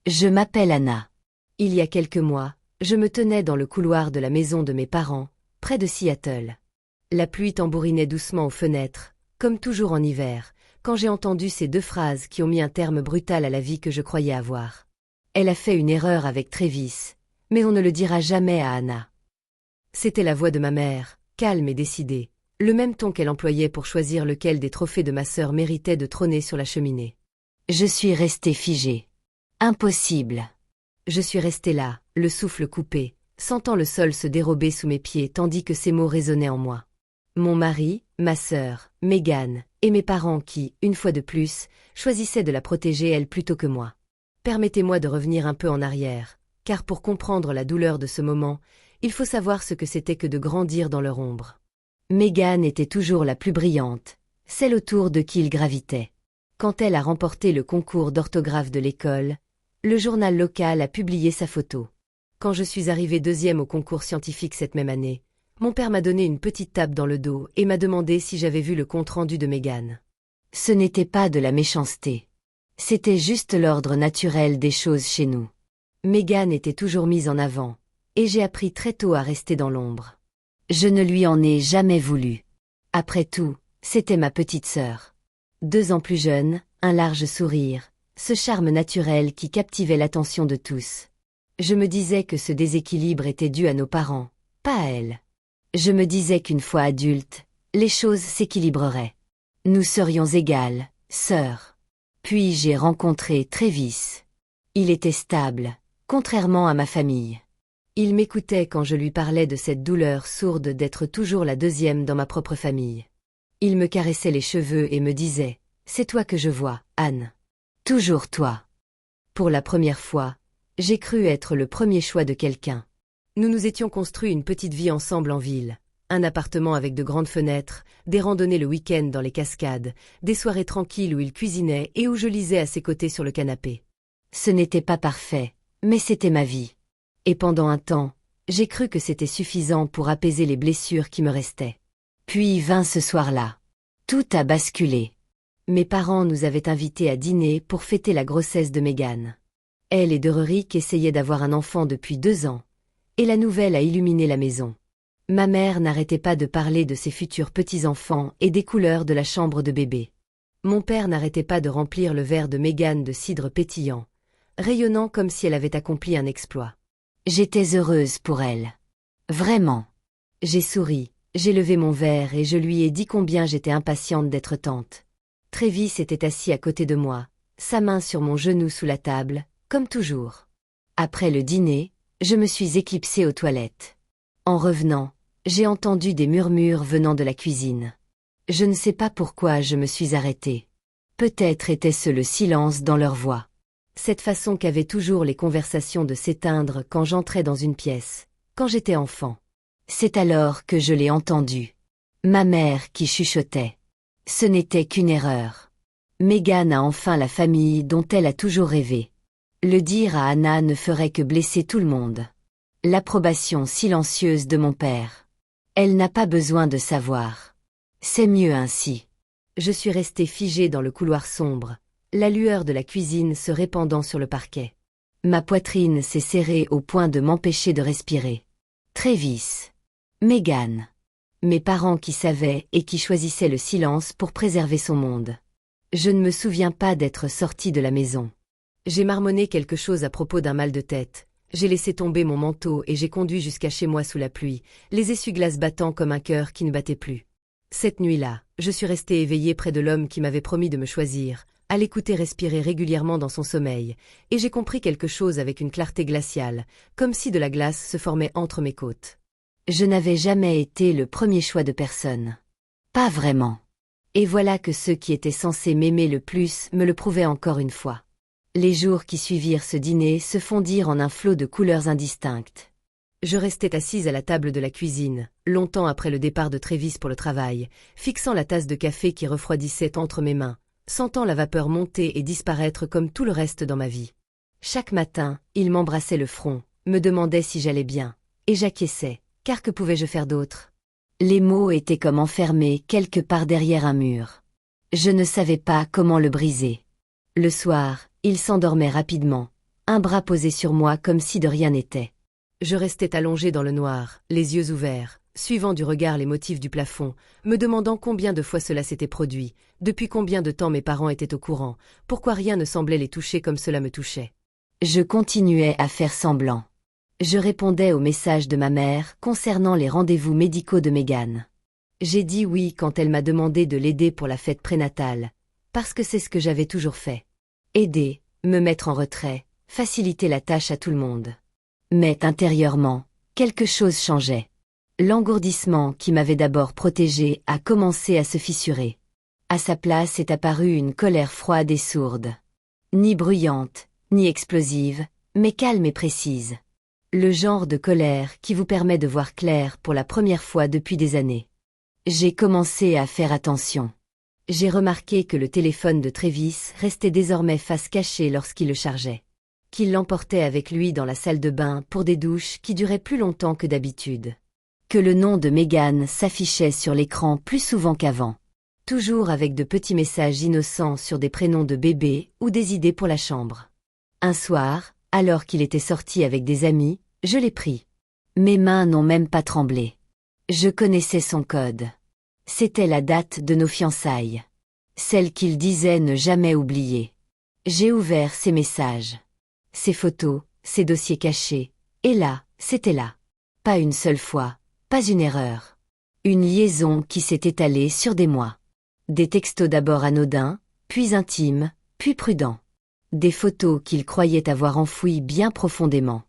Je m'appelle Anna. Il y a quelques mois, je me tenais dans le couloir de la maison de mes parents, près de Seattle. La pluie tambourinait doucement aux fenêtres, comme toujours en hiver, quand j'ai entendu ces deux phrases qui ont mis un terme brutal à la vie que je croyais avoir. Elle a fait une erreur avec Travis, mais on ne le dira jamais à Anna. C'était la voix de ma mère, calme et décidée, le même ton qu'elle employait pour choisir lequel des trophées de ma sœur méritait de trôner sur la cheminée. Je suis restée figée. Impossible. Je suis restée là, le souffle coupé, sentant le sol se dérober sous mes pieds tandis que ces mots résonnaient en moi. Mon mari, ma sœur, Megan, et mes parents qui, une fois de plus, choisissaient de la protéger elle plutôt que moi. Permettez-moi de revenir un peu en arrière, car pour comprendre la douleur de ce moment, il faut savoir ce que c'était que de grandir dans leur ombre. Megan était toujours la plus brillante, celle autour de qui il gravitait. Quand elle a remporté le concours d'orthographe de l'école, le journal local a publié sa photo. Quand je suis arrivée deuxième au concours scientifique cette même année, mon père m'a donné une petite tape dans le dos et m'a demandé si j'avais vu le compte-rendu de Megan. Ce n'était pas de la méchanceté. C'était juste l'ordre naturel des choses chez nous. Megan était toujours mise en avant, et j'ai appris très tôt à rester dans l'ombre. Je ne lui en ai jamais voulu. Après tout, c'était ma petite sœur. 2 ans plus jeune, un large sourire, ce charme naturel qui captivait l'attention de tous. Je me disais que ce déséquilibre était dû à nos parents, pas à elle. Je me disais qu'une fois adulte, les choses s'équilibreraient. Nous serions égales, sœurs. Puis j'ai rencontré Travis. Il était stable, contrairement à ma famille. Il m'écoutait quand je lui parlais de cette douleur sourde d'être toujours la deuxième dans ma propre famille. Il me caressait les cheveux et me disait « C'est toi que je vois, Anne. Toujours toi. » Pour la première fois, j'ai cru être le premier choix de quelqu'un. Nous nous étions construits une petite vie ensemble en ville. Un appartement avec de grandes fenêtres, des randonnées le week-end dans les cascades, des soirées tranquilles où il cuisinait et où je lisais à ses côtés sur le canapé. Ce n'était pas parfait, mais c'était ma vie. Et pendant un temps, j'ai cru que c'était suffisant pour apaiser les blessures qui me restaient. Puis vint ce soir-là. Tout a basculé. Mes parents nous avaient invités à dîner pour fêter la grossesse de Megan. Elle et Dererick essayaient d'avoir un enfant depuis 2 ans, et la nouvelle a illuminé la maison. Ma mère n'arrêtait pas de parler de ses futurs petits-enfants et des couleurs de la chambre de bébé. Mon père n'arrêtait pas de remplir le verre de Megan de cidre pétillant, rayonnant comme si elle avait accompli un exploit. J'étais heureuse pour elle. Vraiment. J'ai souri, j'ai levé mon verre et je lui ai dit combien j'étais impatiente d'être tante. Travis était assis à côté de moi, sa main sur mon genou sous la table, comme toujours. Après le dîner, je me suis éclipsée aux toilettes. En revenant, j'ai entendu des murmures venant de la cuisine. Je ne sais pas pourquoi je me suis arrêtée. Peut-être était-ce le silence dans leur voix. Cette façon qu'avaient toujours les conversations de s'éteindre quand j'entrais dans une pièce, quand j'étais enfant. C'est alors que je l'ai entendu. Ma mère qui chuchotait. Ce n'était qu'une erreur. Megan a enfin la famille dont elle a toujours rêvé. Le dire à Anna ne ferait que blesser tout le monde. L'approbation silencieuse de mon père. Elle n'a pas besoin de savoir. C'est mieux ainsi. Je suis restée figée dans le couloir sombre, la lueur de la cuisine se répandant sur le parquet. Ma poitrine s'est serrée au point de m'empêcher de respirer. Travis. Megan. Mes parents qui savaient et qui choisissaient le silence pour préserver son monde. Je ne me souviens pas d'être sortie de la maison. J'ai marmonné quelque chose à propos d'un mal de tête. J'ai laissé tomber mon manteau et j'ai conduit jusqu'à chez moi sous la pluie, les essuie-glaces battant comme un cœur qui ne battait plus. Cette nuit-là, je suis restée éveillée près de l'homme qui m'avait promis de me choisir, à l'écouter respirer régulièrement dans son sommeil, et j'ai compris quelque chose avec une clarté glaciale, comme si de la glace se formait entre mes côtes. Je n'avais jamais été le premier choix de personne. Pas vraiment. Et voilà que ceux qui étaient censés m'aimer le plus me le prouvaient encore une fois. Les jours qui suivirent ce dîner se fondirent en un flot de couleurs indistinctes. Je restais assise à la table de la cuisine, longtemps après le départ de Travis pour le travail, fixant la tasse de café qui refroidissait entre mes mains, sentant la vapeur monter et disparaître comme tout le reste dans ma vie. Chaque matin, il m'embrassait le front, me demandait si j'allais bien, et j'acquiesçais, car que pouvais-je faire d'autre? Les mots étaient comme enfermés quelque part derrière un mur. Je ne savais pas comment le briser. Le soir, il s'endormait rapidement, un bras posé sur moi comme si de rien n'était. Je restais allongé dans le noir, les yeux ouverts, suivant du regard les motifs du plafond, me demandant combien de fois cela s'était produit, depuis combien de temps mes parents étaient au courant, pourquoi rien ne semblait les toucher comme cela me touchait. Je continuais à faire semblant. Je répondais aux messages de ma mère concernant les rendez-vous médicaux de Megan. J'ai dit oui quand elle m'a demandé de l'aider pour la fête prénatale, parce que c'est ce que j'avais toujours fait. Aider, me mettre en retrait, faciliter la tâche à tout le monde. Mais intérieurement, quelque chose changeait. L'engourdissement qui m'avait d'abord protégé a commencé à se fissurer. À sa place est apparue une colère froide et sourde. Ni bruyante, ni explosive, mais calme et précise. Le genre de colère qui vous permet de voir clair pour la première fois depuis des années. J'ai commencé à faire attention. J'ai remarqué que le téléphone de Travis restait désormais face cachée lorsqu'il le chargeait. Qu'il l'emportait avec lui dans la salle de bain pour des douches qui duraient plus longtemps que d'habitude. Que le nom de Megan s'affichait sur l'écran plus souvent qu'avant. Toujours avec de petits messages innocents sur des prénoms de bébé ou des idées pour la chambre. Un soir, alors qu'il était sorti avec des amis, je l'ai pris. Mes mains n'ont même pas tremblé. Je connaissais son code. C'était la date de nos fiançailles. Celle qu'il disait ne jamais oublier. J'ai ouvert ses messages. Ses photos, ses dossiers cachés. Et là, c'était là. Pas une seule fois, pas une erreur. Une liaison qui s'est étalée sur des mois. Des textos d'abord anodins, puis intimes, puis prudents. Des photos qu'il croyait avoir enfouies bien profondément.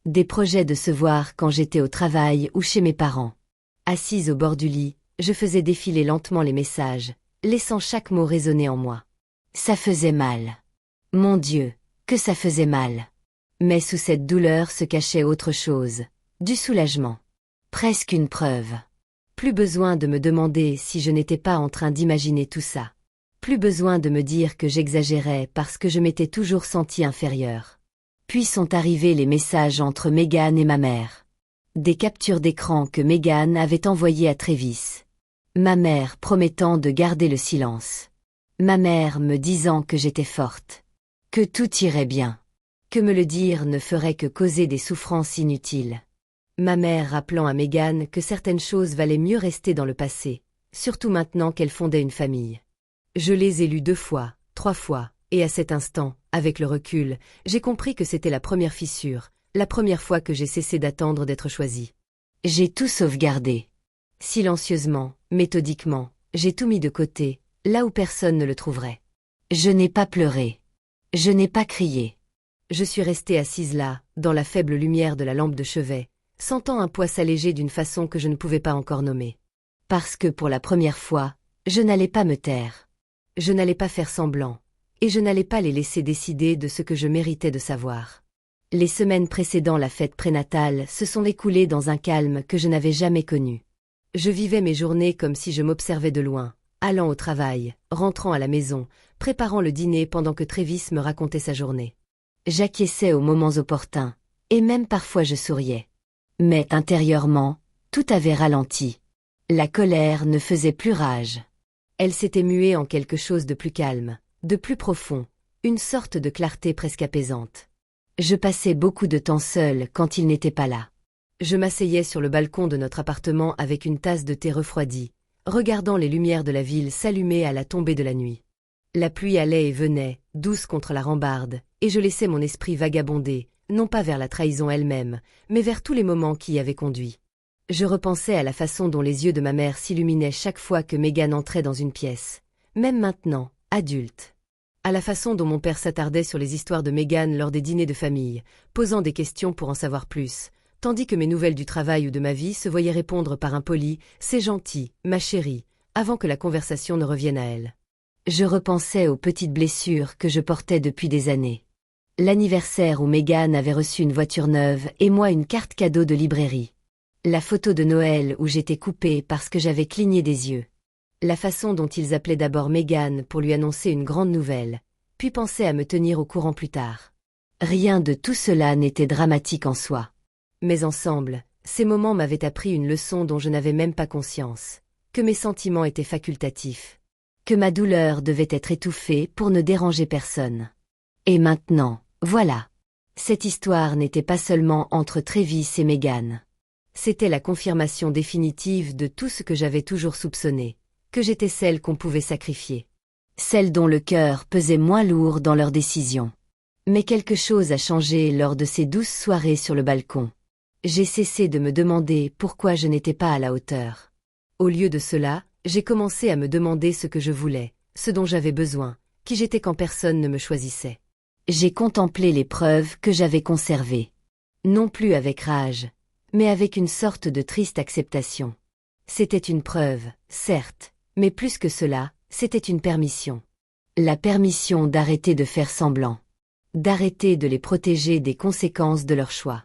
Des projets de se voir quand j'étais au travail ou chez mes parents. Assise au bord du lit, je faisais défiler lentement les messages, laissant chaque mot résonner en moi. Ça faisait mal. Mon Dieu, que ça faisait mal. Mais sous cette douleur se cachait autre chose, du soulagement. Presque une preuve. Plus besoin de me demander si je n'étais pas en train d'imaginer tout ça. Plus besoin de me dire que j'exagérais parce que je m'étais toujours sentie inférieure. Puis sont arrivés les messages entre Megan et ma mère. Des captures d'écran que Megan avait envoyées à Travis. Ma mère promettant de garder le silence. Ma mère me disant que j'étais forte. Que tout irait bien. Que me le dire ne ferait que causer des souffrances inutiles. Ma mère rappelant à Megan que certaines choses valaient mieux rester dans le passé, surtout maintenant qu'elle fondait une famille. Je les ai lues 2 fois, 3 fois, et à cet instant, avec le recul, j'ai compris que c'était la première fissure, la première fois que j'ai cessé d'attendre d'être choisie. J'ai tout sauvegardé. Silencieusement, méthodiquement, j'ai tout mis de côté, là où personne ne le trouverait. Je n'ai pas pleuré. Je n'ai pas crié. Je suis restée assise là, dans la faible lumière de la lampe de chevet, sentant un poids s'alléger d'une façon que je ne pouvais pas encore nommer. Parce que pour la première fois, je n'allais pas me taire. Je n'allais pas faire semblant, et je n'allais pas les laisser décider de ce que je méritais de savoir. Les semaines précédant la fête prénatale se sont écoulées dans un calme que je n'avais jamais connu. Je vivais mes journées comme si je m'observais de loin, allant au travail, rentrant à la maison, préparant le dîner pendant que Travis me racontait sa journée. J'acquiesçais aux moments opportuns, et même parfois je souriais. Mais intérieurement, tout avait ralenti. La colère ne faisait plus rage. Elle s'était muée en quelque chose de plus calme, de plus profond, une sorte de clarté presque apaisante. Je passais beaucoup de temps seul quand il n'était pas là. Je m'asseyais sur le balcon de notre appartement avec une tasse de thé refroidi, regardant les lumières de la ville s'allumer à la tombée de la nuit. La pluie allait et venait, douce contre la rambarde, et je laissais mon esprit vagabonder, non pas vers la trahison elle-même, mais vers tous les moments qui y avaient conduit. Je repensais à la façon dont les yeux de ma mère s'illuminaient chaque fois que Megan entrait dans une pièce, même maintenant, adulte. À la façon dont mon père s'attardait sur les histoires de Megan lors des dîners de famille, posant des questions pour en savoir plus, tandis que mes nouvelles du travail ou de ma vie se voyaient répondre par un poli « c'est gentil, ma chérie », avant que la conversation ne revienne à elle. Je repensais aux petites blessures que je portais depuis des années. L'anniversaire où Megan avait reçu une voiture neuve et moi une carte cadeau de librairie. La photo de Noël où j'étais coupée parce que j'avais cligné des yeux. La façon dont ils appelaient d'abord Megan pour lui annoncer une grande nouvelle, puis pensaient à me tenir au courant plus tard. Rien de tout cela n'était dramatique en soi. Mais ensemble, ces moments m'avaient appris une leçon dont je n'avais même pas conscience, que mes sentiments étaient facultatifs, que ma douleur devait être étouffée pour ne déranger personne. Et maintenant, voilà. Cette histoire n'était pas seulement entre Travis et Megan. C'était la confirmation définitive de tout ce que j'avais toujours soupçonné, que j'étais celle qu'on pouvait sacrifier. Celle dont le cœur pesait moins lourd dans leurs décisions. Mais quelque chose a changé lors de ces douces soirées sur le balcon. J'ai cessé de me demander pourquoi je n'étais pas à la hauteur. Au lieu de cela, j'ai commencé à me demander ce que je voulais, ce dont j'avais besoin, qui j'étais quand personne ne me choisissait. J'ai contemplé les preuves que j'avais conservées. Non plus avec rage, mais avec une sorte de triste acceptation. C'était une preuve, certes, mais plus que cela, c'était une permission. La permission d'arrêter de faire semblant. D'arrêter de les protéger des conséquences de leur choix.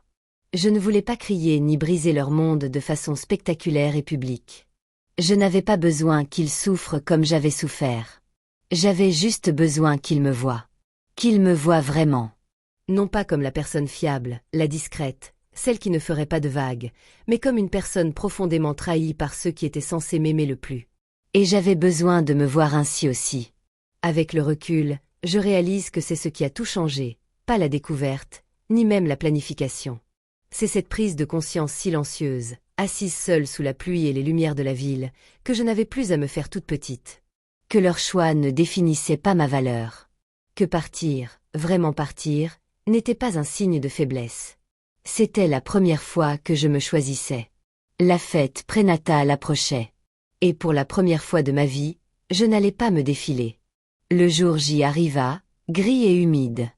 Je ne voulais pas crier ni briser leur monde de façon spectaculaire et publique. Je n'avais pas besoin qu'ils souffrent comme j'avais souffert. J'avais juste besoin qu'ils me voient. Qu'ils me voient vraiment. Non pas comme la personne fiable, la discrète, celle qui ne ferait pas de vagues, mais comme une personne profondément trahie par ceux qui étaient censés m'aimer le plus. Et j'avais besoin de me voir ainsi aussi. Avec le recul, je réalise que c'est ce qui a tout changé, pas la découverte, ni même la planification. C'est cette prise de conscience silencieuse, assise seule sous la pluie et les lumières de la ville, que je n'avais plus à me faire toute petite. Que leur choix ne définissait pas ma valeur. Que partir, vraiment partir, n'était pas un signe de faiblesse. C'était la première fois que je me choisissais. La fête prénatale approchait. Et pour la première fois de ma vie, je n'allais pas me défiler. Le jour J arriva, gris et humide.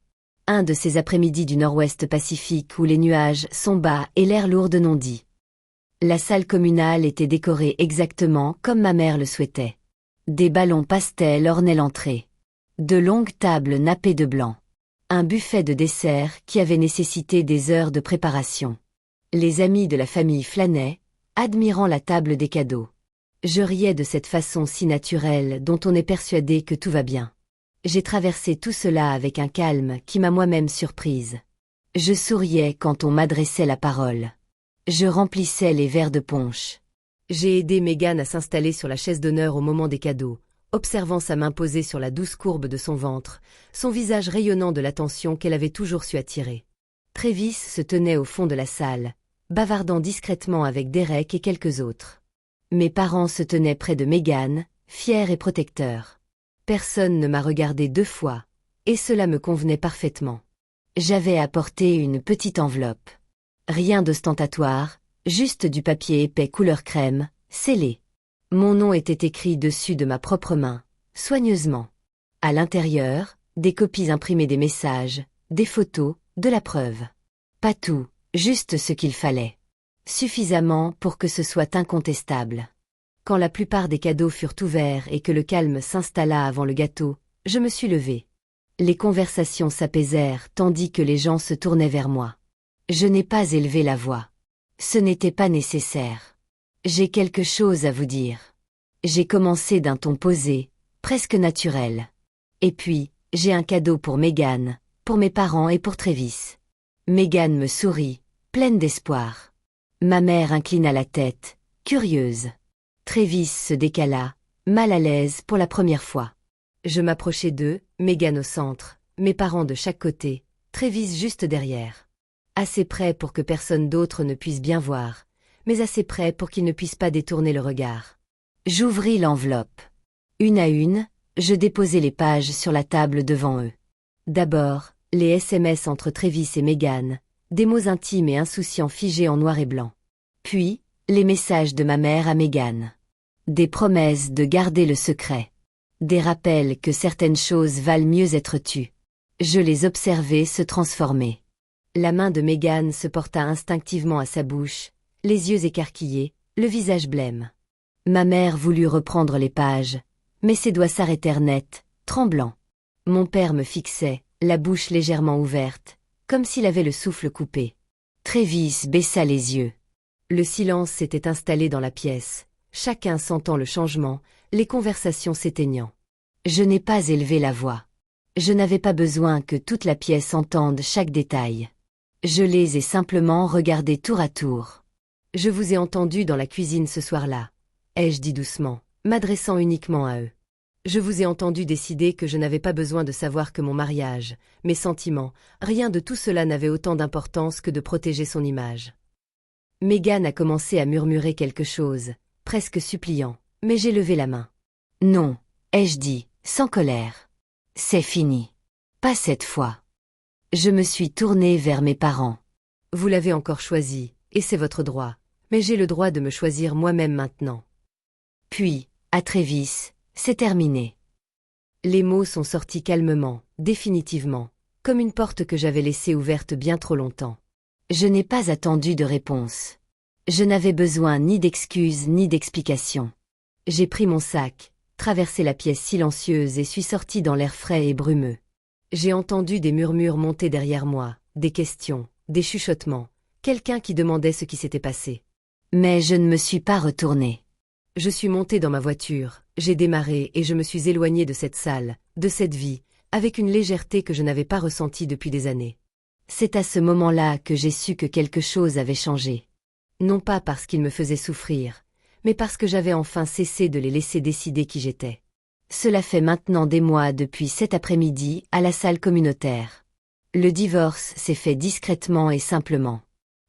Un de ces après-midi du nord-ouest Pacifique où les nuages sont bas et l'air lourd de non-dit. La salle communale était décorée exactement comme ma mère le souhaitait. Des ballons pastels ornaient l'entrée. De longues tables nappées de blanc. Un buffet de dessert qui avait nécessité des heures de préparation. Les amis de la famille flânaient, admirant la table des cadeaux. Je riais de cette façon si naturelle dont on est persuadé que tout va bien. J'ai traversé tout cela avec un calme qui m'a moi-même surprise. Je souriais quand on m'adressait la parole. Je remplissais les verres de punch. J'ai aidé Megan à s'installer sur la chaise d'honneur au moment des cadeaux, observant sa main posée sur la douce courbe de son ventre, son visage rayonnant de l'attention qu'elle avait toujours su attirer. Travis se tenait au fond de la salle, bavardant discrètement avec Derek et quelques autres. Mes parents se tenaient près de Megan, fiers et protecteurs. Personne ne m'a regardé 2 fois, et cela me convenait parfaitement. J'avais apporté une petite enveloppe. Rien d'ostentatoire, juste du papier épais couleur crème, scellé. Mon nom était écrit dessus de ma propre main, soigneusement. À l'intérieur, des copies imprimées des messages, des photos, de la preuve. Pas tout, juste ce qu'il fallait. Suffisamment pour que ce soit incontestable. Quand la plupart des cadeaux furent ouverts et que le calme s'installa avant le gâteau, je me suis levée. Les conversations s'apaisèrent tandis que les gens se tournaient vers moi. Je n'ai pas élevé la voix. Ce n'était pas nécessaire. J'ai quelque chose à vous dire. J'ai commencé d'un ton posé, presque naturel. Et puis, j'ai un cadeau pour Megan, pour mes parents et pour Travis. Megan me sourit, pleine d'espoir. Ma mère inclina la tête, curieuse. Travis se décala, mal à l'aise pour la première fois. Je m'approchai d'eux, Megan au centre, mes parents de chaque côté, Travis juste derrière. Assez près pour que personne d'autre ne puisse bien voir, mais assez près pour qu'ils ne puissent pas détourner le regard. J'ouvris l'enveloppe. Une à une, je déposai les pages sur la table devant eux. D'abord, les SMS entre Travis et Megan, des mots intimes et insouciants figés en noir et blanc. Puis, les messages de ma mère à Megan. Des promesses de garder le secret. Des rappels que certaines choses valent mieux être tues. Je les observai se transformer. La main de Megan se porta instinctivement à sa bouche, les yeux écarquillés, le visage blême. Ma mère voulut reprendre les pages, mais ses doigts s'arrêtèrent net, tremblants. Mon père me fixait, la bouche légèrement ouverte, comme s'il avait le souffle coupé. Travis baissa les yeux. Le silence s'était installé dans la pièce, chacun sentant le changement, les conversations s'éteignant. Je n'ai pas élevé la voix. Je n'avais pas besoin que toute la pièce entende chaque détail. Je les ai simplement regardés tour à tour. Je vous ai entendu dans la cuisine ce soir-là, ai-je dit doucement, m'adressant uniquement à eux. Je vous ai entendu décider que je n'avais pas besoin de savoir que mon mariage, mes sentiments, rien de tout cela n'avait autant d'importance que de protéger son image. Meghan a commencé à murmurer quelque chose, presque suppliant, mais j'ai levé la main. Non, ai-je dit, sans colère. C'est fini. Pas cette fois. Je me suis tournée vers mes parents. Vous l'avez encore choisi, et c'est votre droit, mais j'ai le droit de me choisir moi-même maintenant. Puis, à Trévis, c'est terminé. Les mots sont sortis calmement, définitivement, comme une porte que j'avais laissée ouverte bien trop longtemps. Je n'ai pas attendu de réponse. Je n'avais besoin ni d'excuses ni d'explications. J'ai pris mon sac, traversé la pièce silencieuse et suis sorti dans l'air frais et brumeux. J'ai entendu des murmures monter derrière moi, des questions, des chuchotements, quelqu'un qui demandait ce qui s'était passé. Mais je ne me suis pas retournée. Je suis montée dans ma voiture, j'ai démarré et je me suis éloignée de cette salle, de cette vie, avec une légèreté que je n'avais pas ressentie depuis des années. C'est à ce moment-là que j'ai su que quelque chose avait changé. Non pas parce qu'ils me faisaient souffrir, mais parce que j'avais enfin cessé de les laisser décider qui j'étais. Cela fait maintenant des mois depuis cet après-midi à la salle communautaire. Le divorce s'est fait discrètement et simplement.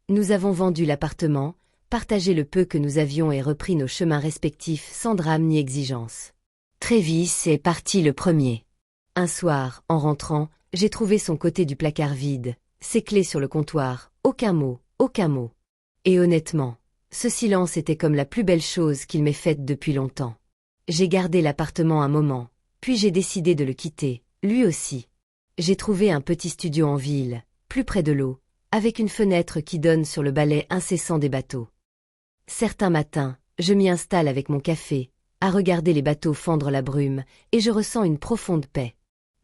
Nous avons vendu l'appartement, partagé le peu que nous avions et repris nos chemins respectifs sans drame ni exigence. Trévis est parti le premier. Un soir, en rentrant, j'ai trouvé son côté du placard vide, ses clés sur le comptoir, aucun mot, aucun mot. Et honnêtement, ce silence était comme la plus belle chose qu'il m'ait faite depuis longtemps. J'ai gardé l'appartement un moment, puis j'ai décidé de le quitter, lui aussi. J'ai trouvé un petit studio en ville, plus près de l'eau, avec une fenêtre qui donne sur le balai incessant des bateaux. Certains matins, je m'y installe avec mon café, à regarder les bateaux fendre la brume, et je ressens une profonde paix.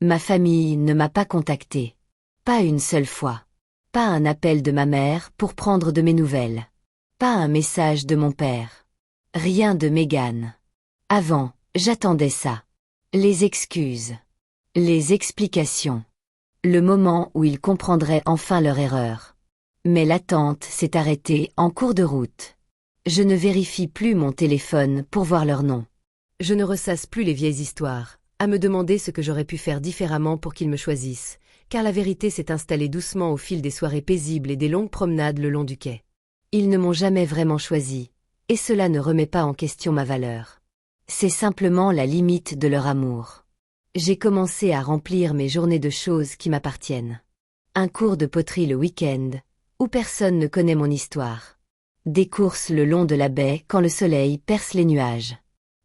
Ma famille ne m'a pas contacté. Pas une seule fois. Pas un appel de ma mère pour prendre de mes nouvelles. Pas un message de mon père. Rien de Meghan. Avant, j'attendais ça. Les excuses. Les explications. Le moment où ils comprendraient enfin leur erreur. Mais l'attente s'est arrêtée en cours de route. Je ne vérifie plus mon téléphone pour voir leur nom. Je ne ressasse plus les vieilles histoires, à me demander ce que j'aurais pu faire différemment pour qu'ils me choisissent, car la vérité s'est installée doucement au fil des soirées paisibles et des longues promenades le long du quai. Ils ne m'ont jamais vraiment choisi, et cela ne remet pas en question ma valeur. C'est simplement la limite de leur amour. J'ai commencé à remplir mes journées de choses qui m'appartiennent. Un cours de poterie le week-end, où personne ne connaît mon histoire. Des courses le long de la baie quand le soleil perce les nuages.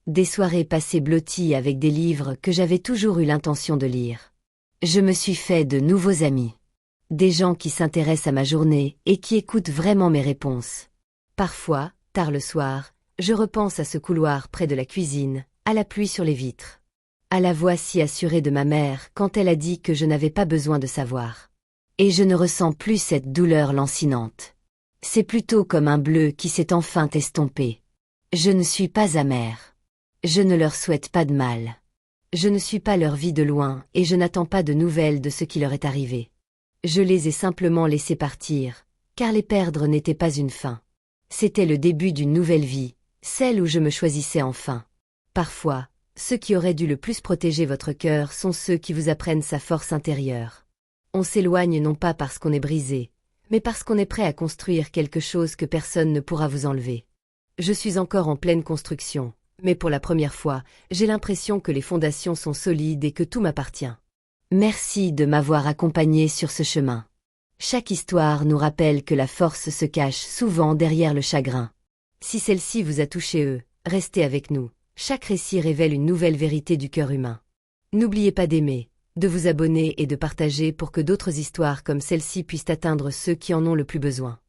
Des soirées passées blotties avec des livres que j'avais toujours eu l'intention de lire. Je me suis fait de nouveaux amis. Des gens qui s'intéressent à ma journée et qui écoutent vraiment mes réponses. Parfois, tard le soir, je repense à ce couloir près de la cuisine, à la pluie sur les vitres. À la voix si assurée de ma mère quand elle a dit que je n'avais pas besoin de savoir. Et je ne ressens plus cette douleur lancinante. C'est plutôt comme un bleu qui s'est enfin estompé. Je ne suis pas amère. Je ne leur souhaite pas de mal. Je ne suis pas leur vie de loin et je n'attends pas de nouvelles de ce qui leur est arrivé. Je les ai simplement laissés partir, car les perdre n'était pas une fin. C'était le début d'une nouvelle vie, celle où je me choisissais enfin. Parfois, ceux qui auraient dû le plus protéger votre cœur sont ceux qui vous apprennent sa force intérieure. On s'éloigne non pas parce qu'on est brisé, mais parce qu'on est prêt à construire quelque chose que personne ne pourra vous enlever. Je suis encore en pleine construction, mais pour la première fois, j'ai l'impression que les fondations sont solides et que tout m'appartient. Merci de m'avoir accompagné sur ce chemin. Chaque histoire nous rappelle que la force se cache souvent derrière le chagrin. Si celle-ci vous a touché, restez avec nous. Chaque récit révèle une nouvelle vérité du cœur humain. N'oubliez pas d'aimer, de vous abonner et de partager pour que d'autres histoires comme celle-ci puissent atteindre ceux qui en ont le plus besoin.